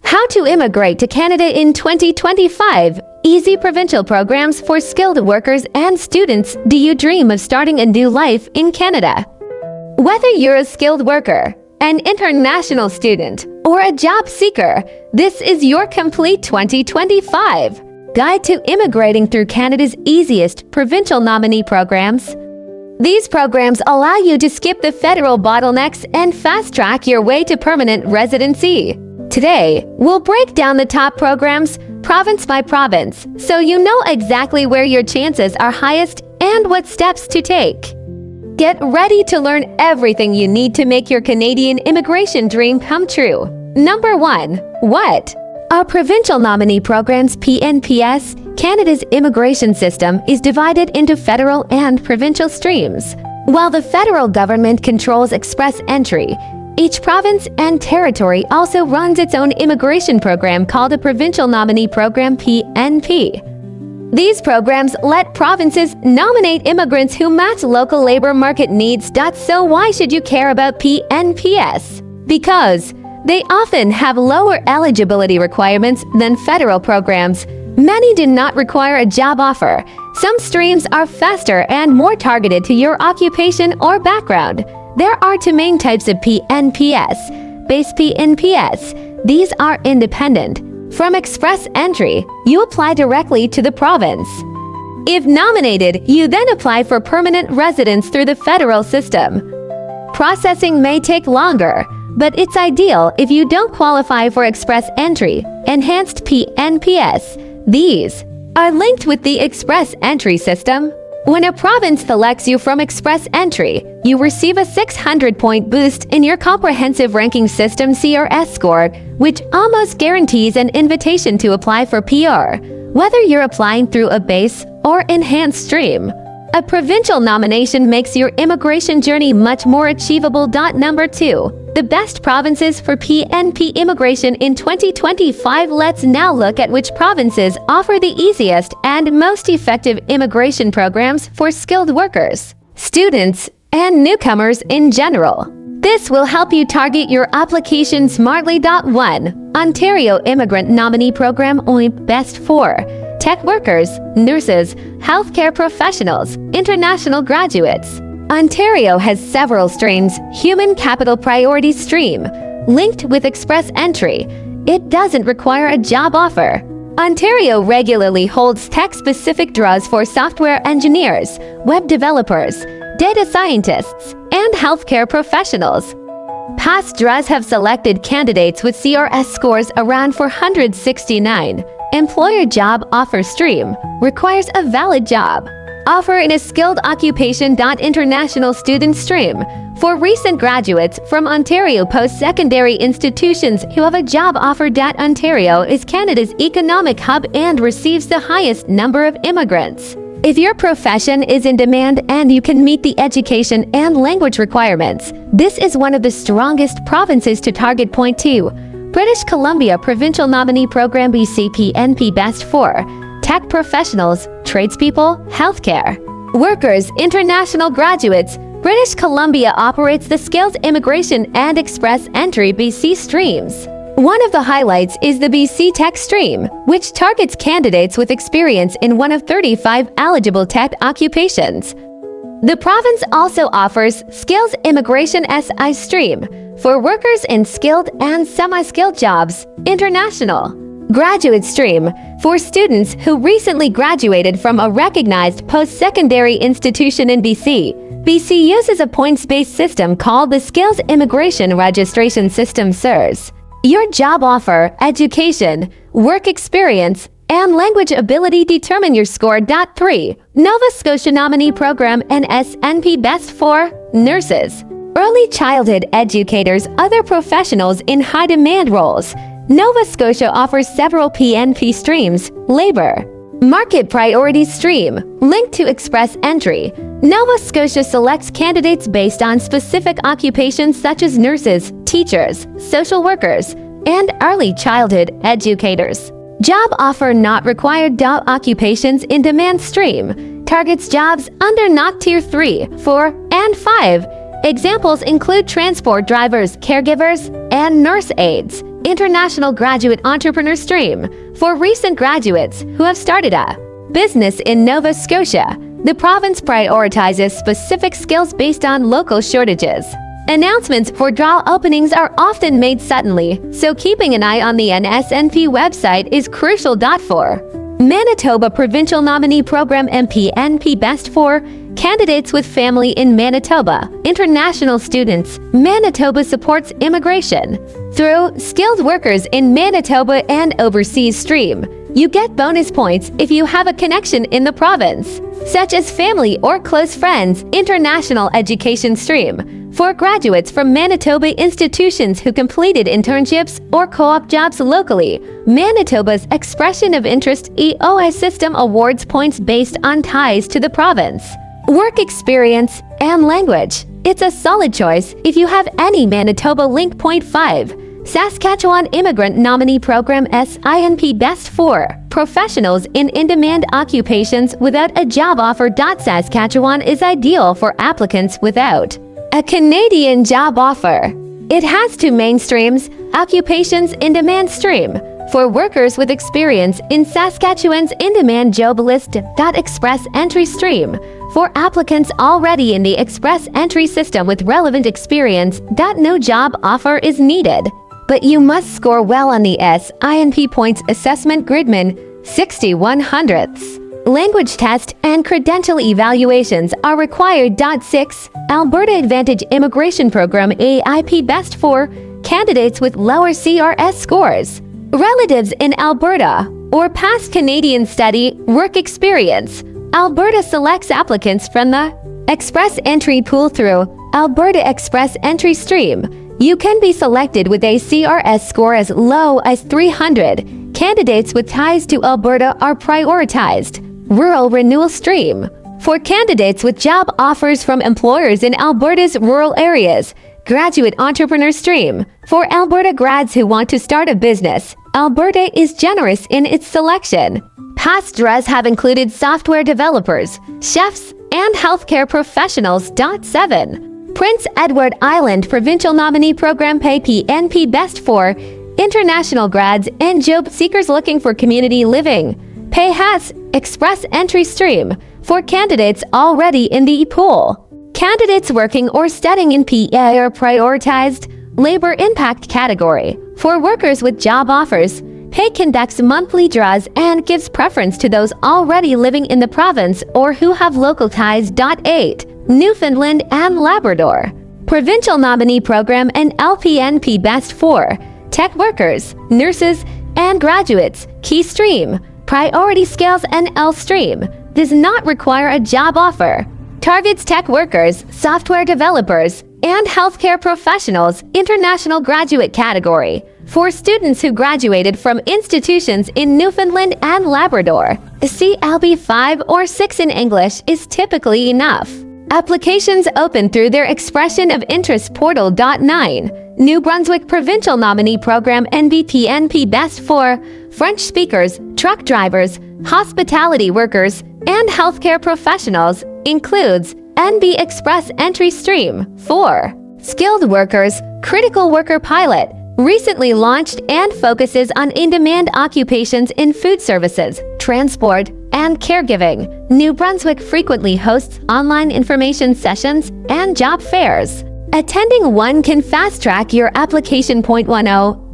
How to immigrate to Canada in 2025. Easy provincial programs for skilled workers and students. Do you dream of starting a new life in Canada? Whether you're a skilled worker, an international student, or a job seeker, this is your complete 2025 guide to immigrating through Canada's easiest provincial nominee programs. These programs allow you to skip the federal bottlenecks and fast-track your way to permanent residency. Today, we'll break down the top programs, province by province, so you know exactly where your chances are highest and what steps to take. Get ready to learn everything you need to make your Canadian immigration dream come true. Number 1. What are provincial nominee programs? PNPs. Canada's immigration system is divided into federal and provincial streams. While the federal government controls express entry, each province and territory also runs its own immigration program called a Provincial Nominee Program (PNP). These programs let provinces nominate immigrants who match local labor market needs. So why should you care about PNPs? Because they often have lower eligibility requirements than federal programs. Many do not require a job offer. Some streams are faster and more targeted to your occupation or background. There are two main types of PNPs. Base PNPs. These are independent. From express entry, you apply directly to the province. If nominated, you then apply for permanent residence through the federal system. Processing may take longer, but it's ideal if you don't qualify for express entry, enhanced PNPs. These are linked with the express entry system. When a province selects you from express entry, you receive a 600-point boost in your comprehensive ranking system CRS score, which almost guarantees an invitation to apply for PR, whether you're applying through a base or enhanced stream. A provincial nomination makes your immigration journey much more achievable. Number 2. The best provinces for PNP immigration in 2025. Let's now look at which provinces offer the easiest and most effective immigration programs for skilled workers, students, and newcomers in general. This will help you target your application smartly. 1. Ontario Immigrant Nominee Program. OIMP Best 4. Tech workers, nurses, healthcare professionals, international graduates. Ontario has several streams. Human Capital Priority Stream, linked with express entry. It doesn't require a job offer. Ontario regularly holds tech-specific draws for software engineers, web developers, data scientists, and healthcare professionals. Past draws have selected candidates with CRS scores around 469. Employer Job Offer Stream requires a valid job offer in a skilled occupation. International Student Stream for recent graduates from Ontario post-secondary institutions who have a job offer. Ontario is Canada's economic hub and receives the highest number of immigrants. If your profession is in demand and you can meet the education and language requirements, this is one of the strongest provinces to target. 2. British Columbia Provincial Nominee Program. BC PNP Best 4. Tech professionals, tradespeople, healthcare workers, international graduates. British Columbia operates the Skilled Immigration and Express Entry BC streams. One of the highlights is the BC Tech Stream, which targets candidates with experience in one of 35 eligible tech occupations. The province also offers Skills Immigration SI Stream for workers in skilled and semi-skilled jobs, international. Graduate Stream for students who recently graduated from a recognized post-secondary institution in BC. BC uses a points-based system called the Skills Immigration Registration System (SIRS). Your job offer, education, work experience, and language ability determine your score. 3. Nova Scotia Nominee Program NSNP Best 4. Nurses, early childhood educators, other professionals in high-demand roles. Nova Scotia offers several PNP streams. Labor Market Priority Stream, linked to express entry. Nova Scotia selects candidates based on specific occupations such as nurses, teachers, social workers, and early childhood educators. Job offer not required. Occupations in demand stream targets jobs under NOC Tier 3, 4, and 5. Examples include transport drivers, caregivers, and nurse aides. International Graduate Entrepreneur Stream for recent graduates who have started a business in Nova Scotia. The province prioritizes specific skills based on local shortages. Announcements for job openings are often made suddenly, so keeping an eye on the NSNP website is crucial. For Manitoba Provincial Nominee Program PNP Best for candidates with family in Manitoba, international students, Manitoba supports immigration. Through Skilled Workers in Manitoba and Overseas Stream, you get bonus points if you have a connection in the province, such as family or close friends. International Education Stream for graduates from Manitoba institutions who completed internships or co-op jobs locally. Manitoba's Expression of Interest EOI system awards points based on ties to the province, work experience, and language. It's a solid choice if you have any Manitoba Link. 5. Saskatchewan Immigrant Nominee Program SINP Best for professionals in demand occupations without a job offer. Saskatchewan is ideal for applicants without a Canadian job offer. It has two main streams: occupations in demand stream for workers with experience in Saskatchewan's in-demand job list. Express entry stream for applicants already in the express entry system with relevant experience. No job offer is needed, but you must score well on the SINP points assessment Gridman 60/100ths. Language test and credential evaluations are required. 6. Alberta Advantage Immigration Program AIP Best for candidates with lower CRS scores, relatives in Alberta, or past Canadian study work experience. Alberta selects applicants from the Express Entry pool through Alberta Express Entry Stream. You can be selected with a CRS score as low as 300. Candidates with ties to Alberta are prioritized. Rural Renewal Stream for candidates with job offers from employers in Alberta's rural areas. Graduate Entrepreneur Stream for Alberta grads who want to start a business. Alberta is generous in its selection. Past draws have included software developers, chefs, and healthcare professionals. 7. Prince Edward Island Provincial Nominee Program PNP Best for international grads and job seekers looking for community living. Pay has Express Entry Stream for candidates already in the pool. Candidates working or studying in PA are prioritized. Labor Impact category for workers with job offers. Pay conducts monthly draws and gives preference to those already living in the province or who have local ties. 8. Newfoundland and Labrador Provincial Nominee Program and LPNP Best for tech workers, nurses, and graduates. Key stream Priority Skills and L stream does not require a job offer. Targets tech workers, software developers, and healthcare professionals. International graduate category for students who graduated from institutions in Newfoundland and Labrador. A CLB 5 or 6 in English is typically enough. Applications open through their Expression of Interest portal. 9. New Brunswick Provincial Nominee Program NBPNP Best for French speakers, truck drivers, hospitality workers, and healthcare professionals includes NB Express Entry Stream for skilled workers, critical worker pilot, recently launched and focuses on in-demand occupations in food services, transport, and caregiving. New Brunswick frequently hosts online information sessions and job fairs. Attending one can fast-track your application. 10.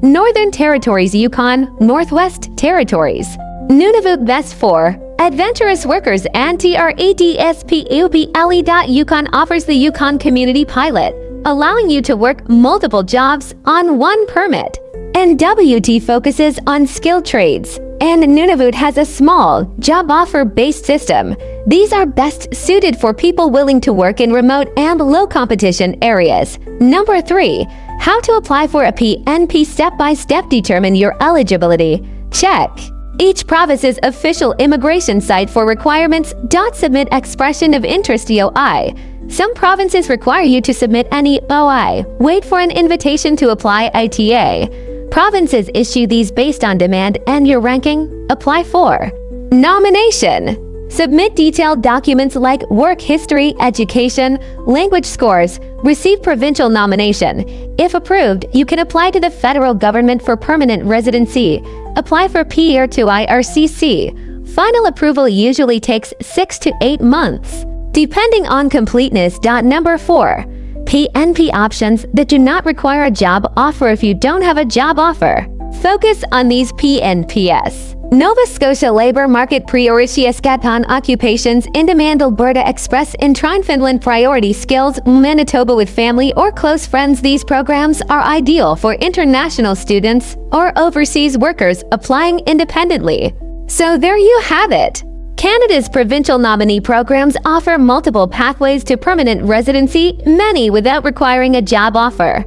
Northern Territories Yukon, Northwest Territories. Nunavut Best for adventurous workers and TRADSPUBLE. Yukon offers the Yukon Community Pilot, allowing you to work multiple jobs on one permit. NWT focuses on skilled trades, and Nunavut has a small, job offer-based system. These are best suited for people willing to work in remote and low-competition areas. 3. How to apply for a PNP step-by-step. Determine your eligibility. Check each province's official immigration site for requirements. Submit Expression of Interest EOI. Some provinces require you to submit an EOI. Wait for an invitation to apply ITA. Provinces issue these based on demand and your ranking. Apply for nomination. Submit detailed documents like work history, education, language scores, receive provincial nomination. If approved, you can apply to the federal government for permanent residency. Apply for PR to IRCC. Final approval usually takes 6 to 8 months, depending on completeness. Number 4. PNP options that do not require a job offer. If you don't have a job offer, focus on these PNPs. Nova Scotia Labour Market Prioritetsskatan Occupations in Demand Alberta Express in Trine Finland Priority Skills Manitoba with family or close friends. These programs are ideal for international students or overseas workers applying independently. So there you have it. Canada's provincial nominee programs offer multiple pathways to permanent residency, many without requiring a job offer.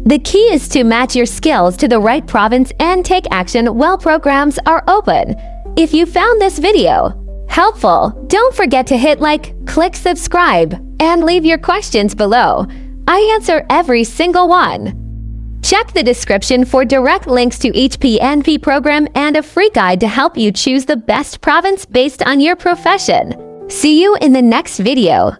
The key is to match your skills to the right province and take action while programs are open. If you found this video helpful, don't forget to hit like, click subscribe, and leave your questions below. I answer every single one. Check the description for direct links to each PNP program and a free guide to help you choose the best province based on your profession. See you in the next video.